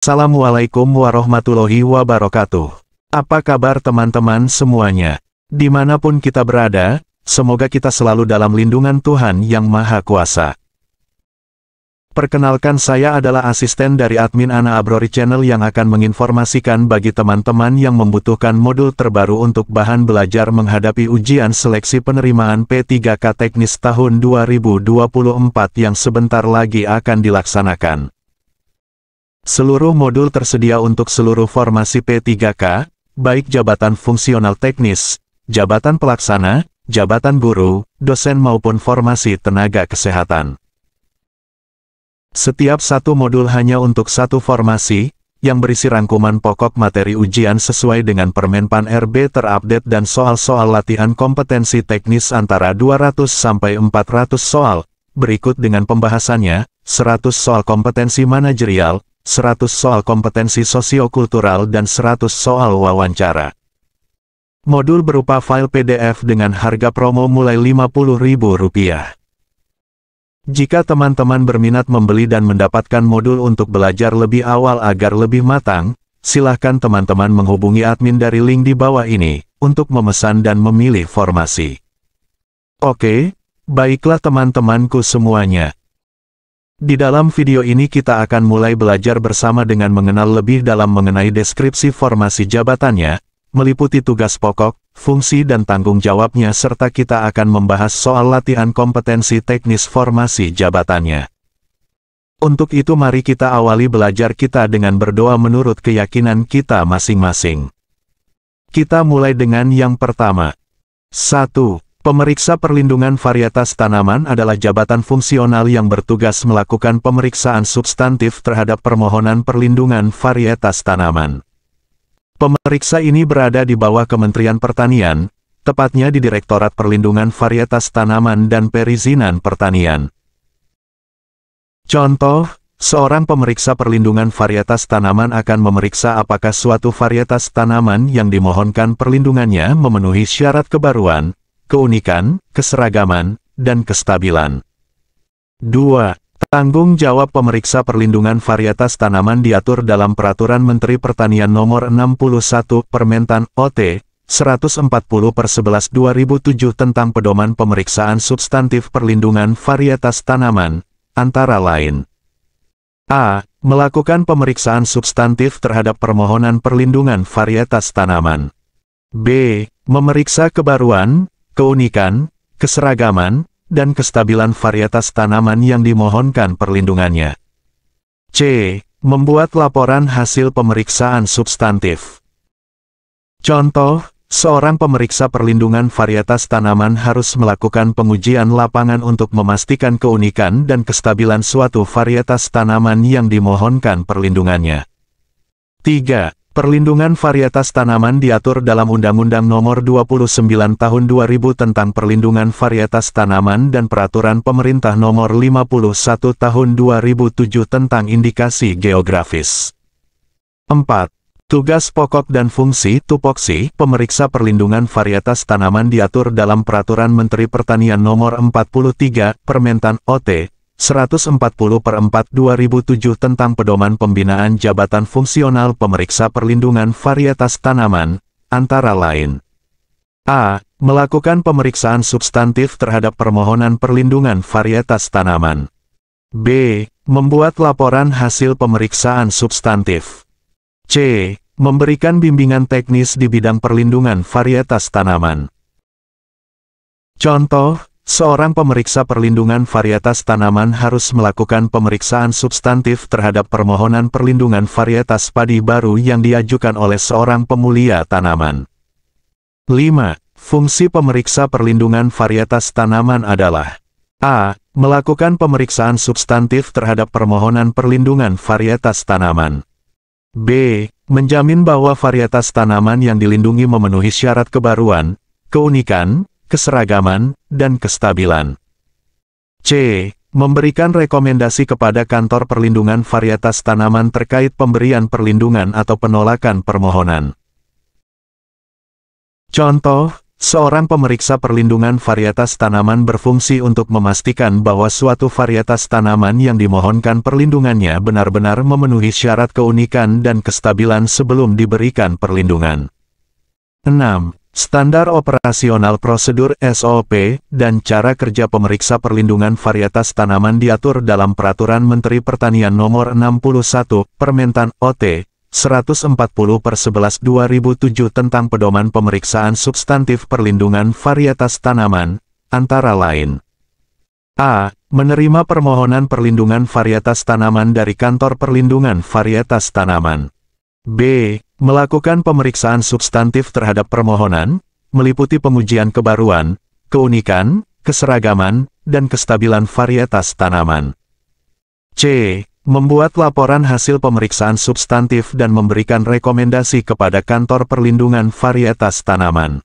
Assalamualaikum warahmatullahi wabarakatuh. Apa kabar teman-teman semuanya? Dimanapun kita berada, semoga kita selalu dalam lindungan Tuhan Yang Maha Kuasa. Perkenalkan, saya adalah asisten dari admin Ana Abrori Channel yang akan menginformasikan bagi teman-teman yang membutuhkan modul terbaru untuk bahan belajar menghadapi ujian seleksi penerimaan P3K Teknis tahun 2024 yang sebentar lagi akan dilaksanakan. Seluruh modul tersedia untuk seluruh formasi P3K, baik jabatan fungsional teknis, jabatan pelaksana, jabatan guru, dosen maupun formasi tenaga kesehatan. Setiap satu modul hanya untuk satu formasi, yang berisi rangkuman pokok materi ujian sesuai dengan Permenpan RB terupdate dan soal-soal latihan kompetensi teknis antara 200 sampai 400 soal, berikut dengan pembahasannya, 100 soal kompetensi manajerial, 100 soal kompetensi sosiokultural dan 100 soal wawancara. Modul berupa file PDF dengan harga promo mulai Rp50.000. Jika teman-teman berminat membeli dan mendapatkan modul untuk belajar lebih awal agar lebih matang, silahkan teman-teman menghubungi admin dari link di bawah ini, untuk memesan dan memilih formasi. Oke, baiklah teman-temanku semuanya. Di dalam video ini kita akan mulai belajar bersama dengan mengenal lebih dalam mengenai deskripsi formasi jabatannya, meliputi tugas pokok, fungsi dan tanggung jawabnya serta kita akan membahas soal latihan kompetensi teknis formasi jabatannya. Untuk itu mari kita awali belajar kita dengan berdoa menurut keyakinan kita masing-masing. Kita mulai dengan yang pertama. 1. Pemeriksa perlindungan varietas tanaman adalah jabatan fungsional yang bertugas melakukan pemeriksaan substantif terhadap permohonan perlindungan varietas tanaman. Pemeriksa ini berada di bawah Kementerian Pertanian, tepatnya di Direktorat Perlindungan Varietas Tanaman dan Perizinan Pertanian. Contoh, seorang pemeriksa perlindungan varietas tanaman akan memeriksa apakah suatu varietas tanaman yang dimohonkan perlindungannya memenuhi syarat kebaruan, keunikan, keseragaman, dan kestabilan. 2. Tanggung jawab pemeriksa perlindungan varietas tanaman diatur dalam Peraturan Menteri Pertanian Nomor 61 Permentan OT 140/11/2007 tentang pedoman pemeriksaan substantif perlindungan varietas tanaman, antara lain: A. Melakukan pemeriksaan substantif terhadap permohonan perlindungan varietas tanaman. B. Memeriksa kebaruan, keunikan, keseragaman, dan kestabilan varietas tanaman yang dimohonkan perlindungannya. C. Membuat laporan hasil pemeriksaan substantif. Contoh, seorang pemeriksa perlindungan varietas tanaman harus melakukan pengujian lapangan untuk memastikan keunikan dan kestabilan suatu varietas tanaman yang dimohonkan perlindungannya. 3. Perlindungan varietas tanaman diatur dalam Undang-Undang Nomor 29 Tahun 2000 tentang Perlindungan Varietas Tanaman dan Peraturan Pemerintah Nomor 51 Tahun 2007 tentang Indikasi Geografis. 4. Tugas pokok dan fungsi tupoksi pemeriksa perlindungan varietas tanaman diatur dalam Peraturan Menteri Pertanian Nomor 43 Permentan OT 140/4/2007 tentang pedoman pembinaan jabatan fungsional pemeriksa perlindungan varietas tanaman, antara lain: A. Melakukan pemeriksaan substantif terhadap permohonan perlindungan varietas tanaman. B. Membuat laporan hasil pemeriksaan substantif. C. Memberikan bimbingan teknis di bidang perlindungan varietas tanaman. Contoh, seorang pemeriksa perlindungan varietas tanaman harus melakukan pemeriksaan substantif terhadap permohonan perlindungan varietas padi baru yang diajukan oleh seorang pemulia tanaman. 5. Fungsi pemeriksa perlindungan varietas tanaman adalah: A. Melakukan pemeriksaan substantif terhadap permohonan perlindungan varietas tanaman. B. Menjamin bahwa varietas tanaman yang dilindungi memenuhi syarat kebaruan, keunikan, keseragaman, dan kestabilan. C. Memberikan rekomendasi kepada Kantor Perlindungan Varietas Tanaman terkait pemberian perlindungan atau penolakan permohonan. Contoh, Seorang pemeriksa perlindungan varietas tanaman berfungsi untuk memastikan bahwa suatu varietas tanaman yang dimohonkan perlindungannya benar-benar memenuhi syarat keunikan dan kestabilan sebelum diberikan perlindungan. 6. Standar operasional prosedur (SOP) dan cara kerja pemeriksa perlindungan varietas tanaman diatur dalam Peraturan Menteri Pertanian Nomor 61, Permentan OT 140/11/2007 tentang pedoman pemeriksaan substantif perlindungan varietas tanaman, antara lain: A. Menerima permohonan perlindungan varietas tanaman dari Kantor Perlindungan Varietas Tanaman. B. Melakukan pemeriksaan substantif terhadap permohonan, meliputi pengujian kebaruan, keunikan, keseragaman, dan kestabilan varietas tanaman. C. Membuat laporan hasil pemeriksaan substantif dan memberikan rekomendasi kepada Kantor Perlindungan Varietas Tanaman.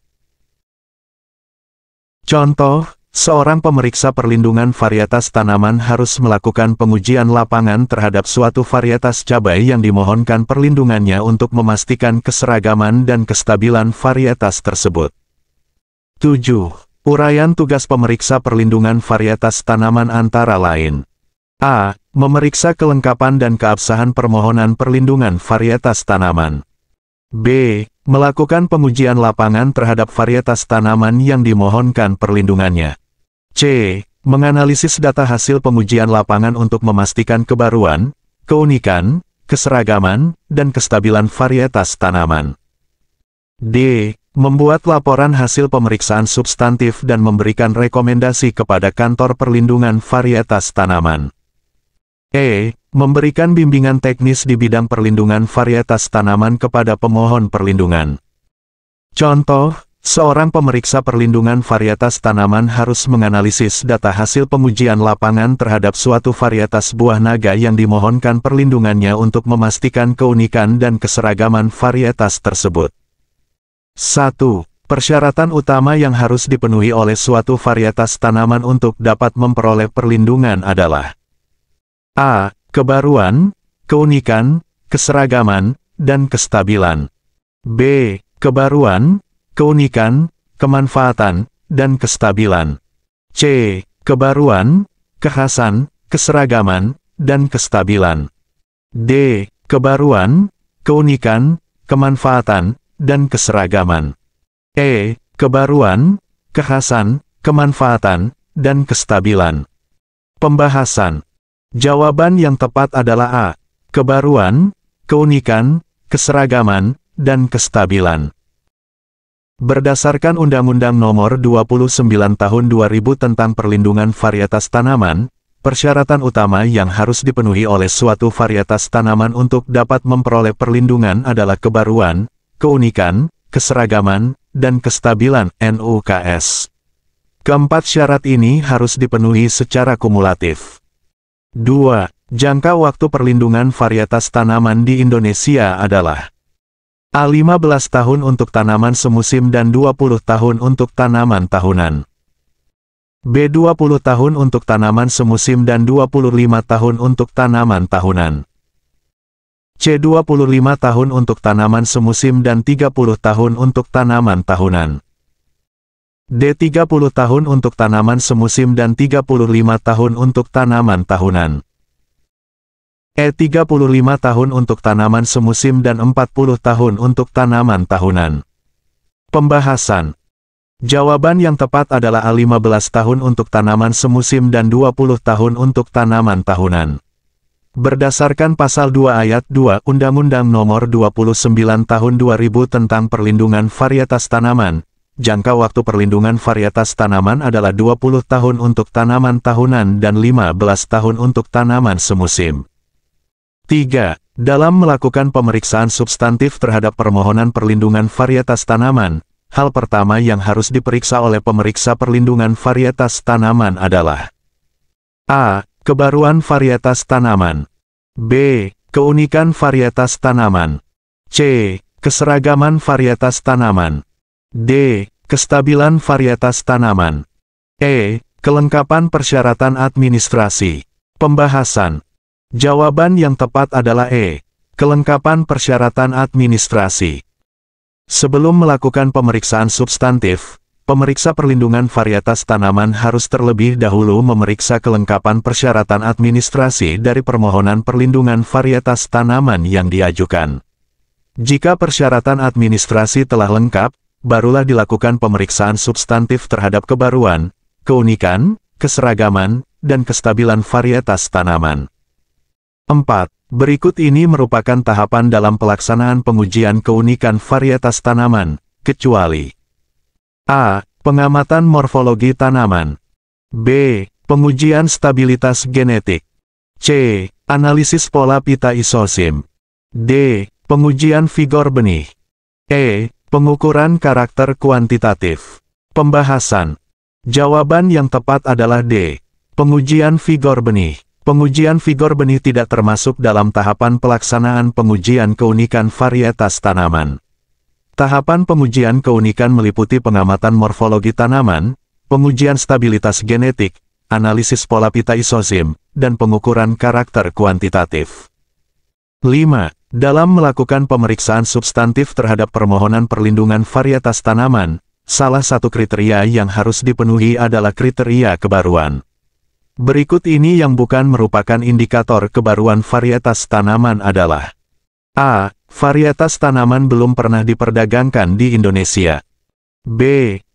Contoh, seorang pemeriksa perlindungan varietas tanaman harus melakukan pengujian lapangan terhadap suatu varietas cabai yang dimohonkan perlindungannya untuk memastikan keseragaman dan kestabilan varietas tersebut. 7. Uraian tugas pemeriksa perlindungan varietas tanaman antara lain: A. Memeriksa kelengkapan dan keabsahan permohonan perlindungan varietas tanaman. B. Melakukan pengujian lapangan terhadap varietas tanaman yang dimohonkan perlindungannya. C. Menganalisis data hasil pengujian lapangan untuk memastikan kebaruan, keunikan, keseragaman, dan kestabilan varietas tanaman. D. Membuat laporan hasil pemeriksaan substantif dan memberikan rekomendasi kepada Kantor Perlindungan Varietas Tanaman. E. Memberikan bimbingan teknis di bidang perlindungan varietas tanaman kepada pemohon perlindungan. Contoh, seorang pemeriksa perlindungan varietas tanaman harus menganalisis data hasil pengujian lapangan terhadap suatu varietas buah naga yang dimohonkan perlindungannya untuk memastikan keunikan dan keseragaman varietas tersebut. 1. Persyaratan utama yang harus dipenuhi oleh suatu varietas tanaman untuk dapat memperoleh perlindungan adalah: A. Kebaruan, keunikan, keseragaman, dan kestabilan. B. Kebaruan, keunikan, kemanfaatan, dan kestabilan. C. Kebaruan, kekhasan, keseragaman, dan kestabilan. D. Kebaruan, keunikan, kemanfaatan, dan keseragaman. E. Kebaruan, kekhasan, kemanfaatan, dan kestabilan. Pembahasan. Jawaban yang tepat adalah A. Kebaruan, keunikan, keseragaman, dan kestabilan. Berdasarkan Undang-Undang Nomor 29 Tahun 2000 tentang Perlindungan Varietas Tanaman, persyaratan utama yang harus dipenuhi oleh suatu varietas tanaman untuk dapat memperoleh perlindungan adalah kebaruan, keunikan, keseragaman, dan kestabilan (NUKS). Keempat syarat ini harus dipenuhi secara kumulatif. 2. Jangka waktu perlindungan varietas tanaman di Indonesia adalah: A. 15 tahun untuk tanaman semusim dan 20 tahun untuk tanaman tahunan. B. 20 tahun untuk tanaman semusim dan 25 tahun untuk tanaman tahunan. C. 25 tahun untuk tanaman semusim dan 30 tahun untuk tanaman tahunan. D. 30 tahun untuk tanaman semusim dan 35 tahun untuk tanaman tahunan. E. 35 tahun untuk tanaman semusim dan 40 tahun untuk tanaman tahunan. Pembahasan. Jawaban yang tepat adalah A. 15 tahun untuk tanaman semusim dan 20 tahun untuk tanaman tahunan. Berdasarkan Pasal 2 Ayat 2 Undang-Undang Nomor 29 Tahun 2000 tentang Perlindungan Varietas Tanaman, jangka waktu perlindungan varietas tanaman adalah 20 tahun untuk tanaman tahunan dan 15 tahun untuk tanaman semusim. 3. Dalam melakukan pemeriksaan substantif terhadap permohonan perlindungan varietas tanaman, hal pertama yang harus diperiksa oleh pemeriksa perlindungan varietas tanaman adalah: A. Kebaruan varietas tanaman. B. Keunikan varietas tanaman. C. Keseragaman varietas tanaman. D. Kestabilan varietas tanaman. E. Kelengkapan persyaratan administrasi. Pembahasan. Jawaban yang tepat adalah E. Kelengkapan persyaratan administrasi. Sebelum melakukan pemeriksaan substantif, pemeriksa perlindungan varietas tanaman harus terlebih dahulu memeriksa kelengkapan persyaratan administrasi dari permohonan perlindungan varietas tanaman yang diajukan. Jika persyaratan administrasi telah lengkap, barulah dilakukan pemeriksaan substantif terhadap kebaruan, keunikan, keseragaman, dan kestabilan varietas tanaman. 4. Berikut ini merupakan tahapan dalam pelaksanaan pengujian keunikan varietas tanaman, kecuali A. Pengamatan morfologi tanaman. B. Pengujian stabilitas genetik. C. Analisis pola pita isosim. D. Pengujian vigor benih. E. Pengukuran karakter kuantitatif. Pembahasan. Jawaban yang tepat adalah D. Pengujian vigor benih. Pengujian vigor benih tidak termasuk dalam tahapan pelaksanaan pengujian keunikan varietas tanaman. Tahapan pengujian keunikan meliputi pengamatan morfologi tanaman, pengujian stabilitas genetik, analisis pola pita isosim, dan pengukuran karakter kuantitatif. 5. Dalam melakukan pemeriksaan substantif terhadap permohonan perlindungan varietas tanaman, salah satu kriteria yang harus dipenuhi adalah kriteria kebaruan. Berikut ini yang bukan merupakan indikator kebaruan varietas tanaman adalah A. Varietas tanaman belum pernah diperdagangkan di Indonesia. B.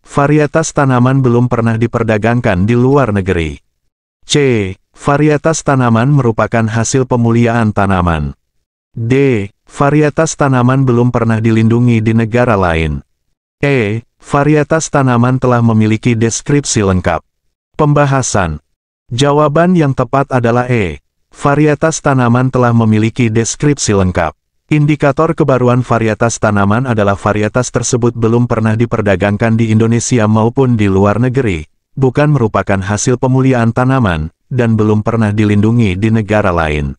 Varietas tanaman belum pernah diperdagangkan di luar negeri. C. Varietas tanaman merupakan hasil pemuliaan tanaman. D. Varietas tanaman belum pernah dilindungi di negara lain. E. Varietas tanaman telah memiliki deskripsi lengkap. Pembahasan. Jawaban yang tepat adalah E. Varietas tanaman telah memiliki deskripsi lengkap. Indikator kebaruan varietas tanaman adalah varietas tersebut belum pernah diperdagangkan di Indonesia maupun di luar negeri, bukan merupakan hasil pemuliaan tanaman, dan belum pernah dilindungi di negara lain.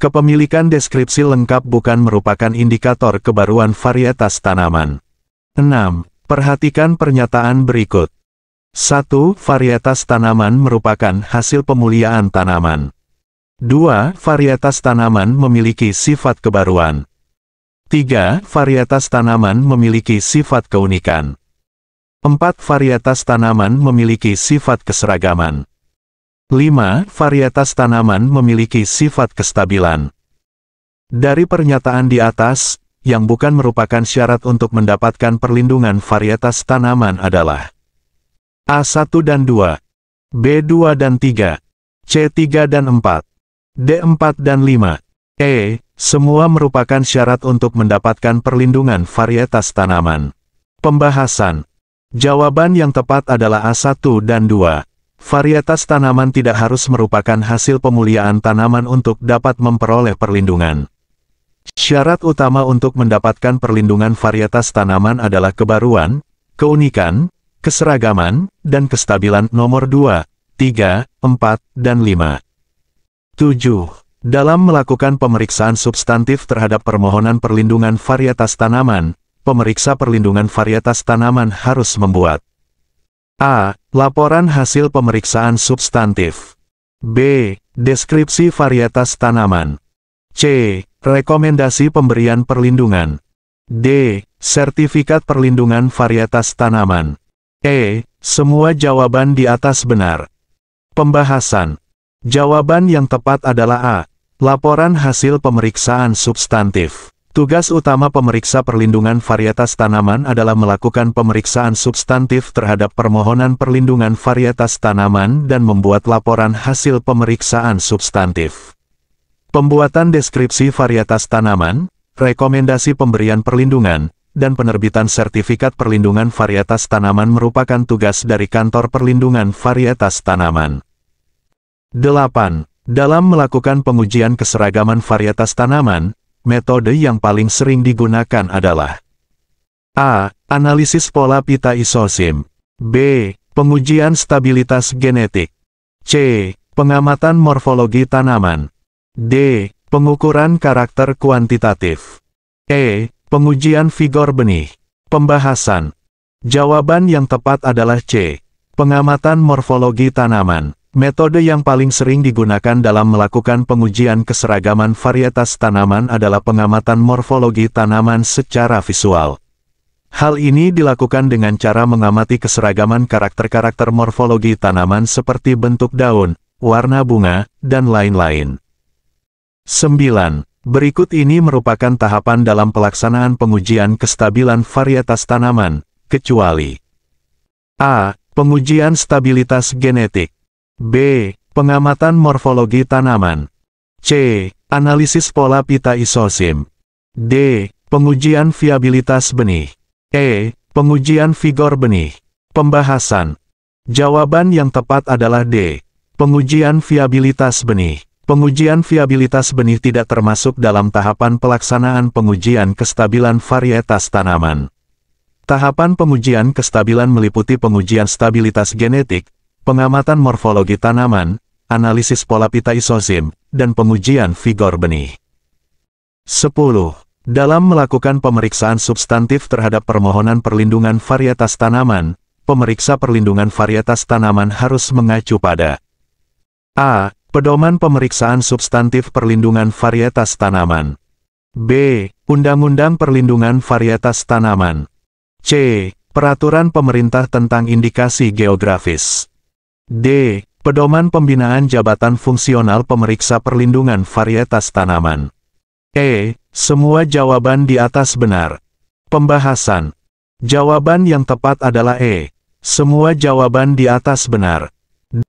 Kepemilikan deskripsi lengkap bukan merupakan indikator kebaruan varietas tanaman. 6. Perhatikan pernyataan berikut. 1. Varietas tanaman merupakan hasil pemuliaan tanaman. 2. Varietas tanaman memiliki sifat kebaruan. 3. Varietas tanaman memiliki sifat keunikan. 4. Varietas tanaman memiliki sifat keseragaman. 5. Varietas tanaman memiliki sifat kestabilan. Dari pernyataan di atas, yang bukan merupakan syarat untuk mendapatkan perlindungan varietas tanaman adalah A1 dan 2, B2 dan 3, C3 dan 4, D4 dan 5. E. Semua merupakan syarat untuk mendapatkan perlindungan varietas tanaman. Pembahasan. Jawaban yang tepat adalah A1 dan 2. Varietas tanaman tidak harus merupakan hasil pemuliaan tanaman untuk dapat memperoleh perlindungan. Syarat utama untuk mendapatkan perlindungan varietas tanaman adalah kebaruan, keunikan, keseragaman, dan kestabilan nomor 2, 3, 4, dan 5. 7. Dalam melakukan pemeriksaan substantif terhadap permohonan perlindungan varietas tanaman, pemeriksa perlindungan varietas tanaman harus membuat A. Laporan hasil pemeriksaan substantif. B. Deskripsi varietas tanaman. C. Rekomendasi pemberian perlindungan. D. Sertifikat perlindungan varietas tanaman. E. Semua jawaban di atas benar. Pembahasan. Jawaban yang tepat adalah A. Laporan hasil pemeriksaan substantif. Tugas utama pemeriksa perlindungan varietas tanaman adalah melakukan pemeriksaan substantif terhadap permohonan perlindungan varietas tanaman dan membuat laporan hasil pemeriksaan substantif. Pembuatan deskripsi varietas tanaman, rekomendasi pemberian perlindungan, dan penerbitan sertifikat perlindungan varietas tanaman merupakan tugas dari Kantor Perlindungan Varietas Tanaman. 8. Dalam melakukan pengujian keseragaman varietas tanaman, metode yang paling sering digunakan adalah A. Analisis pola pita isosim. B. Pengujian stabilitas genetik. C. Pengamatan morfologi tanaman. D. Pengukuran karakter kuantitatif. E. Pengujian vigor benih. Pembahasan. Jawaban yang tepat adalah C. Pengamatan morfologi tanaman. Metode yang paling sering digunakan dalam melakukan pengujian keseragaman varietas tanaman adalah pengamatan morfologi tanaman secara visual. Hal ini dilakukan dengan cara mengamati keseragaman karakter-karakter morfologi tanaman seperti bentuk daun, warna bunga, dan lain-lain. 9. Berikut ini merupakan tahapan dalam pelaksanaan pengujian kestabilan varietas tanaman, kecuali A. Pengujian stabilitas genetik. B. Pengamatan morfologi tanaman. C. Analisis pola pita isosim. D. Pengujian viabilitas benih. E. Pengujian vigor benih. Pembahasan. Jawaban yang tepat adalah D. Pengujian viabilitas benih. Pengujian viabilitas benih tidak termasuk dalam tahapan pelaksanaan pengujian kestabilan varietas tanaman. Tahapan pengujian kestabilan meliputi pengujian stabilitas genetik, pengamatan morfologi tanaman, analisis pola pita isosim, dan pengujian vigor benih. 10. Dalam melakukan pemeriksaan substantif terhadap permohonan perlindungan varietas tanaman, pemeriksa perlindungan varietas tanaman harus mengacu pada A. Pedoman pemeriksaan substantif perlindungan varietas tanaman. B. Undang-Undang Perlindungan Varietas Tanaman. C. Peraturan Pemerintah tentang Indikasi Geografis. D. Pedoman Pembinaan Jabatan Fungsional Pemeriksa Perlindungan Varietas Tanaman. E. Semua jawaban di atas benar. Pembahasan. Jawaban yang tepat adalah E. Semua jawaban di atas benar.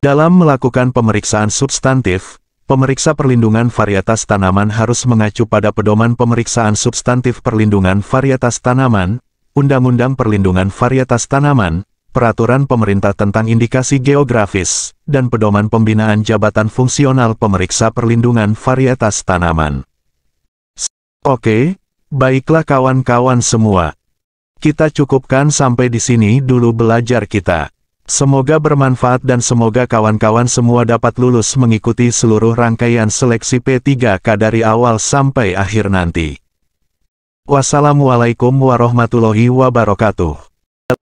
Dalam melakukan pemeriksaan substantif, pemeriksa perlindungan varietas tanaman harus mengacu pada Pedoman Pemeriksaan Substantif Perlindungan Varietas Tanaman, Undang-Undang Perlindungan Varietas Tanaman, Peraturan Pemerintah tentang Indikasi Geografis, dan Pedoman Pembinaan Jabatan Fungsional Pemeriksa Perlindungan Varietas Tanaman. Oke, baiklah kawan-kawan semua. Kita cukupkan sampai di sini dulu belajar kita. Semoga bermanfaat dan semoga kawan-kawan semua dapat lulus mengikuti seluruh rangkaian seleksi P3K dari awal sampai akhir nanti. Wassalamualaikum warahmatullahi wabarakatuh.